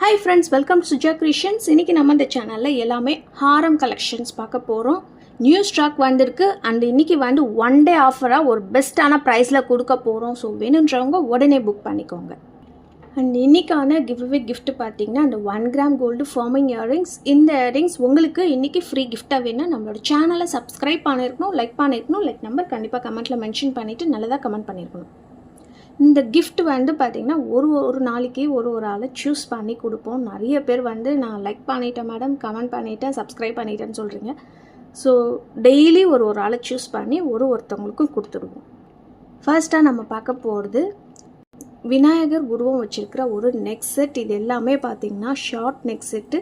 Hi friends, welcome to Suja Creations. இன்னைக்கு நம்ம இந்த சேனல்ல எல்லாமே ஹாரம் கலெக்ஷன்ஸ் பார்க்க போறோம். நியூ ஸ்டாக் வந்திருக்கு and இன்னைக்கு வந்து ஒன் டே ஆஃபரா ஒரு பெஸ்டான பிரைஸ்ல கொடுக்க போறோம். சோ வேணும்ன்றவங்க உடனே புக் பண்ணிக்கோங்க. and இன்னைக்கான giveaway gift பாத்தீங்கன்னா அந்த 1 gram gold forming earrings. இந்த earrings உங்களுக்கு இன்னைக்கு free gift-ஆ வேணும்னா நம்மளோட சேனலை subscribe பண்ணிருக்கணும், லைக் பண்ணிருக்கணும், லைக் நம்பர் கண்டிப்பா கமெண்ட்ல மென்ஷன் பண்ணிட்டு நல்லதா கமெண்ட் பண்ணிருக்கணும். இந்த gift வந்து பாத்தீங்கன்னா ஒரு நாளைக்கு ஒரு ஆளை சூஸ் பண்ணி கொடுப்போம். நிறைய பேர் வந்து நான் லைக் பண்ணிட்டேன் மேடம், கமெண்ட் பண்ணிட்டேன், சப்ஸ்கிரைப் பண்ணிட்டேன்னு சொல்றீங்க. ஸோ டெய்லி ஒரு ஆளை சூஸ் பண்ணி ஒருத்தவங்களுக்கும் கொடுத்துடுவோம். ஃபர்ஸ்டா நம்ம பார்க்க போகிறது விநாயகர் உருவம் வச்சிருக்கிற ஒரு நெக் செட். இது எல்லாமே பார்த்தீங்கன்னா ஷார்ட் நெக் செட்டு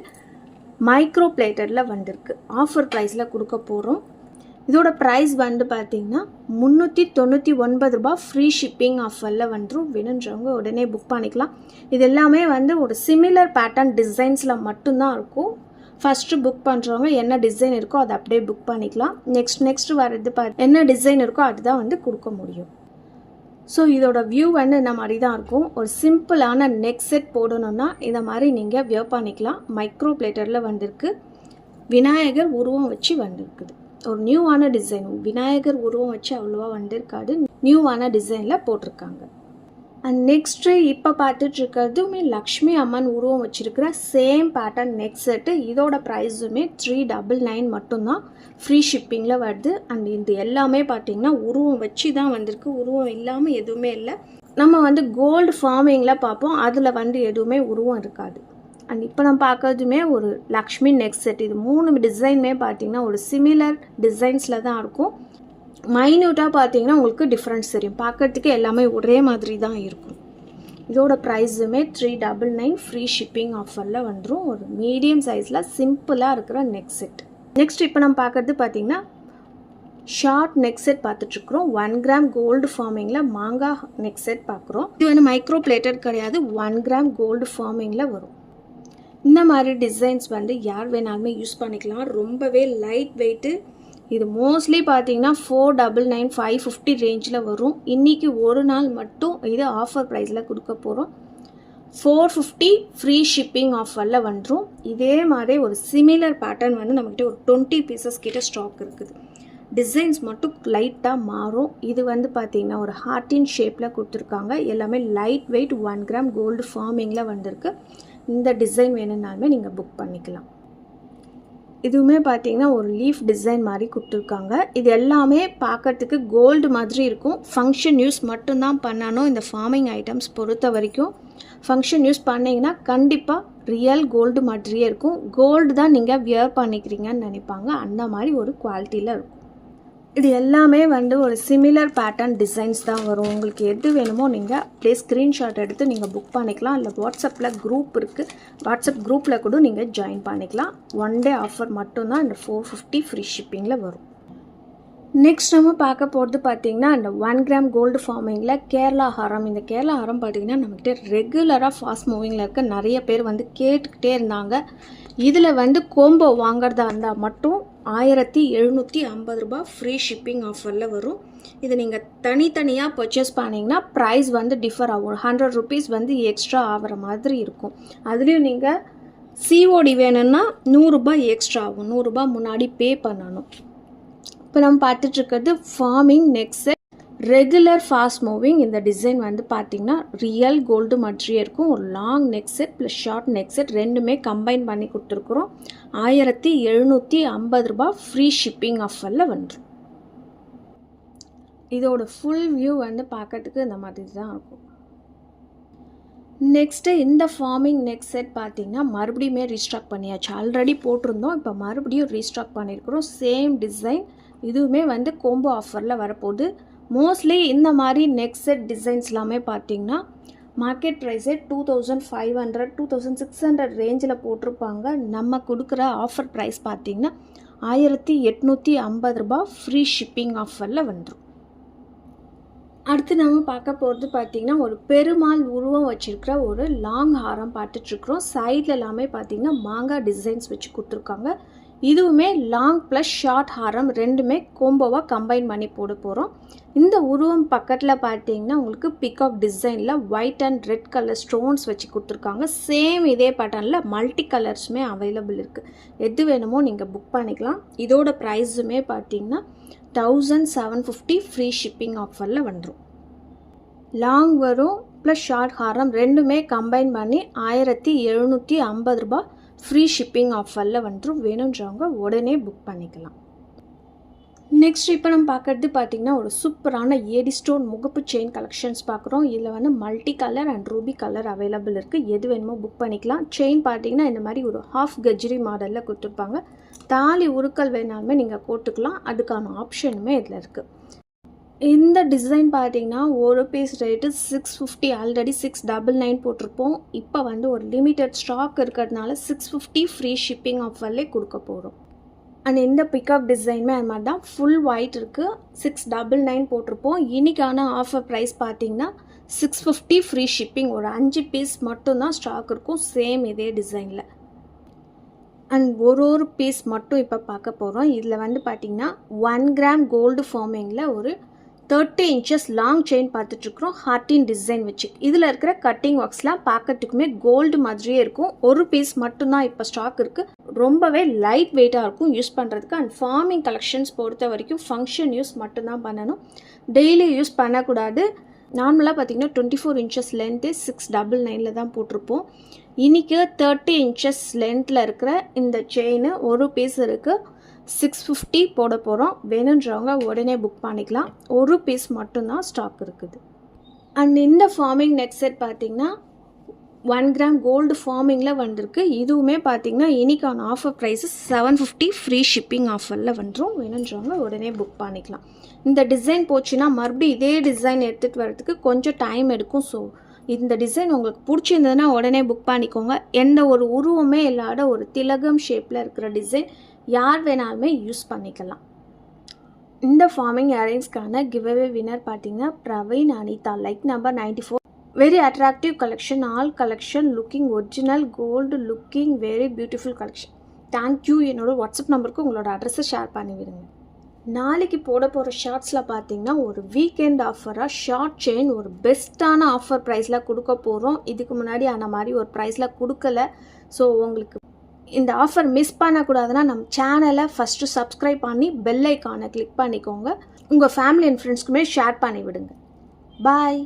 மைக்ரோ பிளேட்டடில் வந்திருக்கு. ஆஃபர் ப்ரைஸில் கொடுக்க போகிறோம். இதோட ப்ரைஸ் வந்து பார்த்தீங்கன்னா 399 ரூபாய். ஃப்ரீ ஷிப்பிங் ஆஃபரில் வந்துடும். வேணுன்றவங்க உடனே புக் பண்ணிக்கலாம். இது எல்லாமே வந்து ஒரு சிமிலர் பேட்டர்ன் டிசைன்ஸில் மட்டும்தான் இருக்கும். ஃபஸ்ட்டு புக் பண்ணுறவங்க என்ன டிசைன் இருக்கோ அதை அப்படியே புக் பண்ணிக்கலாம். நெக்ஸ்ட் வர்றது என்ன டிசைன் இருக்கோ அதுதான் வந்து கொடுக்க முடியும். ஸோ இதோட வியூ வந்து இந்த மாதிரி தான் இருக்கும். ஒரு சிம்பிளான நெக் செட் போடணுன்னா இந்த மாதிரி நீங்கள் வியர் பண்ணிக்கலாம். மைக்ரோ பிளேட்டரில் வந்திருக்கு. விநாயகர் உருவம் வச்சு வந்திருக்குது. ஒரு நியூவான டிசைன். விநாயகர் உருவம் வச்சு அவ்வளோவா வந்திருக்காது, நியூவான டிசைனில் போட்டிருக்காங்க. அண்ட் நெக்ஸ்ட்டு இப்போ பார்த்துட்டு இருக்கிறதுமே லக்ஷ்மி அம்மன் உருவம் வச்சிருக்கிற சேம் பேட்டர்ன் நெக் செட்டு. இதோட ப்ரைஸுமே 399 மட்டும்தான். ஃப்ரீ ஷிப்பிங்கில் வருது. அண்ட் இது எல்லாமே பார்த்தீங்கன்னா உருவம் வச்சு தான் வந்திருக்கு. உருவம் இல்லாமல் எதுவுமே இல்லை. நம்ம வந்து கோல்டு ஃபார்மிங்கில் பார்ப்போம், அதில் வந்து எதுவுமே உருவம் இருக்காது. அண்ட் இப்போ நம்ம பார்க்கறதுமே ஒரு லக்ஷ்மி நெக் செட். இது 3 டிசைனுமே பார்த்தீங்கன்னா ஒரு சிமிலர் டிசைன்ஸில் தான் இருக்கும். மைன்யூட்டாக பார்த்தீங்கன்னா உங்களுக்கு டிஃப்ரென்ஸ் தெரியும். பார்க்கறதுக்கு எல்லாமே ஒரே மாதிரி தான் இருக்கும். இதோட ப்ரைஸுமே 399 ஃப்ரீ ஷிப்பிங் ஆஃபரில் வந்துடும். ஒரு மீடியம் சைஸில் சிம்பிளாக இருக்கிற நெக் செட். நெக்ஸ்ட் இப்போ நம்ம பார்க்கறது பார்த்தீங்கன்னா ஷார்ட் நெக் செட் பார்த்துட்ருக்குறோம். 1 gram கோல்டு ஃபார்மிங்கில் மாங்காய் நெக் செட் பார்க்குறோம். இது வந்து மைக்ரோ பிளேட்டட் கிடையாது, 1 gram கோல்டு ஃபார்மிங்கில் வரும். இந்த மாதிரி டிசைன்ஸ் வந்து யார் வேணாலுமே யூஸ் பண்ணிக்கலாம். ரொம்பவே லைட் வெயிட்டு. இது மோஸ்ட்லி பார்த்தீங்கன்னா 499 550 ரேஞ்சில் வரும். இன்றைக்கி ஒரு நாள் மட்டும் இது ஆஃபர் ப்ரைஸில் கொடுக்க போகிறோம். 450 ஃப்ரீ ஷிப்பிங் ஆஃபரில் வந்துடும். இதே மாதிரி ஒரு சிமிலர் பேட்டர்ன் வந்து நம்மகிட்ட ஒரு 20 பீசஸ் கிட்ட ஸ்டாக் இருக்குது. டிசைன்ஸ் மட்டும் லைட்டாக மாறும். இது வந்து பார்த்தீங்கன்னா ஒரு ஹார்ட்டின் ஷேப்பில் கொடுத்துருக்காங்க. எல்லாமே லைட் வெயிட் 1 gram கோல்டு ஃபார்மிங்கில் வந்திருக்கு. இந்த டிசைன் வேணும்னாலுமே நீங்கள் புக் பண்ணிக்கலாம். இதுவுமே பார்த்தீங்கன்னா ஒரு லீஃப் டிசைன் மாதிரி கொடுத்துருக்காங்க. இது எல்லாமே பார்க்கறதுக்கு கோல்டு மாதிரி இருக்கும். ஃபங்க்ஷன் யூஸ் மட்டும்தான் பண்ணணும். இந்த ஃபார்மிங் ஐட்டம்ஸ் பொறுத்த வரைக்கும் ஃபங்க்ஷன் யூஸ் பண்ணிங்கன்னா கண்டிப்பாக ரியல் கோல்டு மாதிரியே இருக்கும். கோல்டு தான் நீங்கள் வியர் பண்ணிக்கிறீங்கன்னு நினைப்பாங்க. அந்த மாதிரி ஒரு குவாலிட்டியில் இருக்கும். இது எல்லாமே வந்து ஒரு சிமிலர் பேட்டர்ன் டிசைன்ஸ் தான் வரும். உங்களுக்கு எது வேணுமோ நீங்கள் அப்படியே ஸ்க்ரீன்ஷாட் எடுத்து நீங்கள் புக் பண்ணிக்கலாம். இல்லை வாட்ஸ்அப்பில் குரூப் இருக்குது, வாட்ஸ்அப் குரூப்பில் கூட நீங்கள் ஜாயின் பண்ணிக்கலாம். ஒன் டே ஆஃபர் மட்டும்தான் இந்த 450 ஃப்ரீ ஷிப்பிங்கில் வரும். நெக்ஸ்ட் நம்ம பார்க்க போகிறது பார்த்தீங்கன்னா இந்த 1 gram கோல்டு ஃபார்மிங்கில் கேரளா ஹாரம். இந்த கேரளா ஹாரம் பார்த்தீங்கன்னா நம்மகிட்ட ரெகுலராக ஃபாஸ்ட் மூவிங்கில் இருக்க நிறைய பேர் வந்து கேட்டுக்கிட்டே இருந்தாங்க. இதில் வந்து கோம்போ வாங்குறதா இருந்தால் மட்டும் 1750 ரூபாய் ஃப்ரீ ஷிப்பிங் ஆஃபரில் வரும். இது நீங்கள் தனித்தனியாக பர்ச்சேஸ் பண்ணிங்கன்னா ப்ரைஸ் வந்து டிஃபர் ஆகும். 100 rupees வந்து எக்ஸ்ட்ரா ஆகிற மாதிரி இருக்கும். அதுலேயும் நீங்கள் சிஓடி வேணும்னா 100 ரூபாய் எக்ஸ்ட்ரா ஆகும். 100 ரூபாய் முன்னாடி பே பண்ணணும். இப்போ நம்ம பார்த்துட்ருக்கிறது forming neck set regular fast moving. இந்த டிசைன் வந்து பார்த்திங்கன்னா ரியல் கோல்டு மாதிரியே இருக்கும். ஒரு long neck set plus short neck set ரெண்டுமே கம்பைன் பண்ணி கொடுத்துருக்குறோம். 1750 ரூபாய் ஃப்ரீ ஷிப்பிங் ஆஃபரில் வந்துடும். இதோட ஃபுல் வியூ வந்து பார்க்கறதுக்கு இந்த மாதிரி தான் இருக்கும். நெக்ஸ்ட்டு இந்த ஃபார்மிங் நெக் செட் பார்த்திங்கன்னா மறுபடியுமே ரீஸ்டாக் பண்ணியாச்சு. ஆல்ரெடி போட்டிருந்தோம், இப்போ மறுபடியும் ரீஸ்டாக் பண்ணியிருக்கிறோம். Same design. இதுவுமே வந்து கோம்போ ஆஃபரில் வரப்போகுது. மோஸ்ட்லி இந்த மாதிரி நெக் செட் டிசைன்ஸ் எல்லாமே பார்த்திங்கன்னா மார்க்கெட் ப்ரைஸே 2500 2600 ரேஞ்சில் போட்டிருப்பாங்க. நம்ம கொடுக்குற ஆஃபர் ப்ரைஸ் பார்த்திங்கன்னா 1850 ரூபாய் ஃப்ரீ ஷிப்பிங் ஆஃபரில் வந்துடும். அடுத்து நம்ம பார்க்க போகிறது பார்த்திங்கன்னா ஒரு பெருமாள் உருவம் வச்சுருக்கிற ஒரு லாங் ஹாரம் பார்த்துட்ருக்குறோம். சைடில் எல்லாமே பார்த்திங்கன்னா மாங்காய் டிசைன்ஸ் வச்சு கொடுத்துருக்காங்க. இதுவுமே லாங் ப்ளஸ் ஷார்ட் ஹாரம் ரெண்டுமே கோம்போவாக கம்பைன் பண்ணி போட போகிறோம். இந்த உருவம் பக்கத்தில் பார்த்தீங்கன்னா உங்களுக்கு பிகாக் டிசைனில் white and red colour stones வச்சு கொடுத்துருக்காங்க. சேம் இதே பேட்டர்னில் மல்டி கலர்ஸுமே அவைலபிள் இருக்குது. எது வேணுமோ நீங்கள் புக் பண்ணிக்கலாம். இதோட ப்ரைஸுமே பார்த்தீங்கன்னா 1750 ஃப்ரீ ஷிப்பிங் ஆஃபரில் வந்துடும். லாங் வரும் ப்ளஸ் ஷார்ட் ஹாரம் ரெண்டுமே கம்பைன் பண்ணி 1750 ரூபாய் ஃப்ரீ ஷிப்பிங் ஆஃபரில் வந்துடும். வேணுன்றவங்க உடனே புக் பண்ணிக்கலாம். நெக்ஸ்ட் இப்போ நம்ம பார்க்குறது பார்த்திங்கன்னா ஒரு சூப்பரான ஏடி ஸ்டோன் முகப்பு செயின் கலெக்ஷன்ஸ் பார்க்குறோம். இதில் வந்து multi colour and Ruby colour available இருக்குது. எது வேணுமோ புக் பண்ணிக்கலாம். செயின் பார்த்திங்கன்னா இந்த மாதிரி ஒரு ஹாஃப் கஜ்ரி மாடலில் கொடுத்துருப்பாங்க. தாலி உருக்கல் வேணாலுமே நீங்கள் போட்டுக்கலாம். அதுக்கான ஆப்ஷனுமே இதில் இருக்குது. இந்த டிசைன் பார்த்தீங்கன்னா ஒரு பீஸ் ரேட்டு 650, ஆல்ரெடி 699 போட்டிருப்போம். இப்போ வந்து ஒரு லிமிட்டட் ஸ்டாக் இருக்கிறதுனால 650 ஃப்ரீ ஷிப்பிங் ஆஃபர்லேயே கொடுக்க போகிறோம். அண்ட் இந்த பிகாக் டிசைனுமே அது மாதிரி தான் ஃபுல் ஒயிட் இருக்குது. 699 போட்டிருப்போம். இன்றைக்கான ஆஃபர் ப்ரைஸ் பார்த்தீங்கன்னா 650 ஃப்ரீ ஷிப்பிங். ஒரு 5 பீஸ் மட்டும்தான் ஸ்டாக் இருக்கும் சேம் இதே டிசைனில். அண்ட் ஒரு பீஸ் மட்டும் இப்போ பார்க்க போகிறோம். இதில் வந்து பார்த்திங்கன்னா 1 கிராம் கோல்டு ஃபார்மிங்கில் ஒரு 30 inches லாங் செயின் பார்த்துட்ருக்குறோம். ஹார்டின் டிசைன் வச்சு இதில் இருக்கிற கட்டிங் ஒர்க்ஸ்லாம் பார்க்கறதுக்குமே கோல்டு மாதிரியே இருக்கும். ஒரு பீஸ் மட்டும்தான் இப்போ ஸ்டாக் இருக்குது. ரொம்பவே லைட் வெயிட்டாக இருக்கும் யூஸ் பண்ணுறதுக்கு. அண்ட் ஃபார்மிங் கலெக்ஷன்ஸ் பொறுத்த வரைக்கும் ஃபங்க்ஷன் யூஸ் மட்டும்தான் பண்ணணும், டெய்லி யூஸ் பண்ணக்கூடாது. நார்மலாக பார்த்திங்கன்னா 24 inches லென்த்து 699 தான் போட்டிருப்போம். இன்றைக்கி 30 inches லென்த்தில் இருக்கிற இந்த செயின் ஒரு பீஸ் இருக்குது. 650 போட போகிறோம். வேணுன்றவங்க உடனே புக் பண்ணிக்கலாம். ஒரு பீஸ் மட்டும்தான் ஸ்டாக் இருக்குது. அண்ட் இந்த ஃபார்மிங் நெக் செட் பார்த்திங்கன்னா 1 கிராம் கோல்டு ஃபார்மிங்கில் வந்திருக்கு. இதுவுமே பார்த்திங்கன்னா இன்றைக்கான ஆஃபர் ப்ரைஸு 750 ஃப்ரீ ஷிப்பிங் ஆஃபரில் வந்துடும். வேணுன்றவங்க உடனே புக் பண்ணிக்கலாம். இந்த டிசைன் போச்சுன்னா மறுபடியும் இதே டிசைன் எடுத்துகிட்டு வரதுக்கு கொஞ்சம் டைம் எடுக்கும். ஸோ இந்த டிசைன் உங்களுக்கு பிடிச்சிருந்ததுன்னா உடனே புக் பண்ணிக்கோங்க. எந்த ஒரு உருவமே இல்லாத ஒரு திலகம் ஷேப்பில் இருக்கிற டிசைன் யார் வேணாலுமே யூஸ் பண்ணிக்கலாம். இந்த ஃபார்மிங் இயரிங்ஸ்க்கான கிவ்அவே வினர் பார்த்தீங்கன்னா Praveen Anitha, like number 94. Very attractive collection, all collection looking original gold looking very beautiful collection. Thank you. என்னோட வாட்ஸ்அப் நம்பருக்கு உங்களோட அட்ரஸை ஷேர் பண்ணி விடுங்க. நாளைக்கு போட போகிற ஷார்ட்ஸில் பார்த்தீங்கன்னா ஒரு வீக்கெண்ட் ஆஃபராக ஷார்ட் செயின் ஒரு பெஸ்ட்டான ஆஃபர் ப்ரைஸில் கொடுக்க போகிறோம். இதுக்கு முன்னாடி அந்த மாதிரி ஒரு ப்ரைஸில் கொடுக்கல. ஸோ உங்களுக்கு இந்த ஆஃபர் மிஸ் பண்ணக்கூடாதுன்னா நம்ம சேனலை ஃபஸ்ட்டு சப்ஸ்கிரைப் பண்ணி பெல் ஐக்கானை கிளிக் பண்ணிக்கோங்க. உங்கள் ஃபேமிலி அண்ட் ஃப்ரெண்ட்ஸ்க்குமே ஷேர் பண்ணி விடுங்க. பாய்.